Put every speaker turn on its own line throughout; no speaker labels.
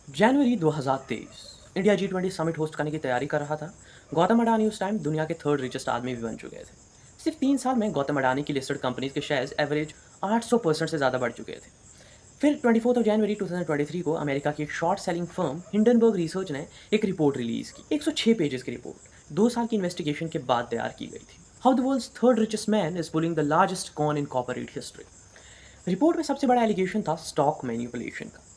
जनवरी 2023 India G20 summit host करने की तैयारी कर रहा था। गौतम अडानी उस टाइम दुनिया के थर्ड रिचेस्ट आदमी भी बन चुके थे। सिर्फ 3 साल में गौतम अडानी की लिस्टेड कंपनीज के शेयर्स एवरेज 800% से ज़्यादा बढ़ चुके थे। फिर 24 जनवरी 2023 को अमेरिका की एक short selling firm Hindenburg research ने एक रिपोर्ट रिलीज की। 106 पेजेस की रिपोर्ट 2 साल की इन्वेस्टिगेशन के बाद तैयार की गई थी। How the world's third richest man is pulling the largest con in corporate history. Report में सबसे बड़ा एलिगेशन था स्टॉक मैनिपुलेशन का।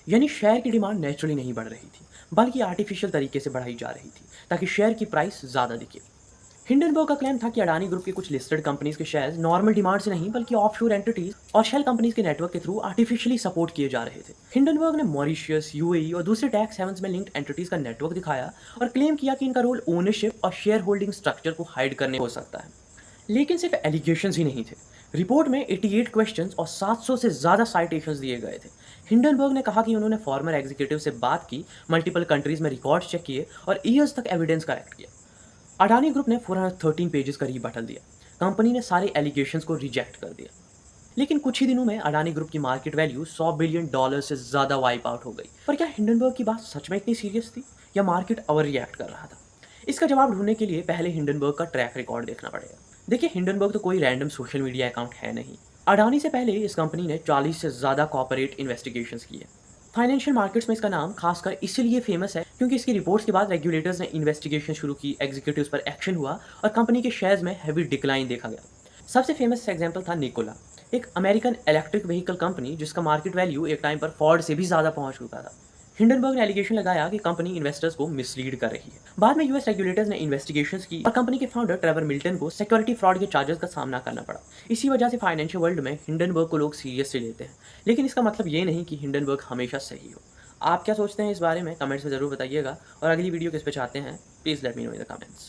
यानी शेयर की डिमांड नेचुरली नहीं बढ़ रही थी, बल्कि आर्टिफिशियल तरीके से बढ़ाई जा रही थी ताकि शेयर की प्राइस ज़्यादा दिखे। हिंडनबर्ग का क्लेम था कि अडानी ग्रुप के कुछ लिस्टेड कंपनीज के शेयर्स नॉर्मल डिमांड से नहीं बल्कि ऑफशोर एंटिटीज और शेल कंपनीज के नेटवर्क के थ्रू आर्टिफिशियली सपोर्ट किए जा रहे थे। हिंडनबर्ग ने मॉरिशियस, यूएई और दूसरे टैक्स हेवंस में लिंक्ड एंटिटीज का नेटवर्क दिखाया और क्लेम किया कि इनका रोल ओनरशिप और शेयर होल्डिंग स्ट्रक्चर को हाइड करने हो सकता है। लेकिन सिर्फ एलिगेशंस ही नहीं थे। रिपोर्ट में 88 क्वेश्चंस और 700 से ज़्यादा साइटेशंस दिए गए थे। हिंडनबर्ग ने कहा कि उन्होंने फॉर्मर एग्जीक्यूटिव से बात की, मल्टीपल कंट्रीज में रिकॉर्ड्स चेक किए और ईयर्स तक एविडेंस कलेक्ट किया। अडानी ग्रुप ने 413 पेजेस का रीबटल दिया। कंपनी ने सारे एलिगेशंस को रिजेक्ट कर दिया। लेकिन कुछ ही दिनों में अडानी ग्रुप की मार्केट वैल्यू $100 बिलियन से ज़्यादा वाइप आउट हो गई। पर क्या हिंडनबर्ग की बात सच में इतनी सीरियस थी या मार्केट ओवर रिएक्ट कर रहा था? इसका जवाब ढूंढने के लिए पहले हिंडनबर्ग का ट्रैक रिकॉर्ड देखना पड़ेगा। देखिए, हिंडनबर्ग तो कोई रैंडम सोशल मीडिया अकाउंट है नहीं। अडानी से पहले इस कंपनी ने 40 से ज़्यादा कॉर्पोरेट इन्वेस्टिगेशंस किए। फाइनेंशियल मार्केट्स में इसका नाम खासकर इसलिए फेमस है क्योंकि इसकी रिपोर्ट्स के बाद रेगुलेटर्स ने इन्वेस्टिगेशन शुरू की, एग्जीक्यूटिव्स पर एक्शन हुआ और कंपनी के शेयर्स में हैवी डिक्लाइन देखा गया। सबसे फेमस एग्जांपल था निकोला, एक अमेरिकन इलेक्ट्रिक व्हीकल कंपनी जिसका मार्केट वैल्यू एक टाइम पर फोर्ड से भी ज़्यादा पहुंच चुका था। हिंडनबर्ग ने एलिगेशन लगाया कि कंपनी इन्वेस्टर्स को मिसलीड कर रही है। बाद में यूएस रेगुलेटर्स ने इन्वेस्टिगेशंस की और कंपनी के फाउंडर ट्रेवर मिल्टन को सिक्योरिटी फ्रॉड के चार्जेस का सामना करना पड़ा। इसी वजह से फाइनेंशियल वर्ल्ड में हिंडनबर्ग को लोग सीरियसली लेते हैं। लेकिन इसका मतलब ये नहीं कि हिंडनबर्ग हमेशा सही हो। आप क्या सोचते हैं इस बारे में कमेंट्स में ज़रूर बताइएगा और अगली वीडियो किस पे चाहते हैं please let me know in the comments.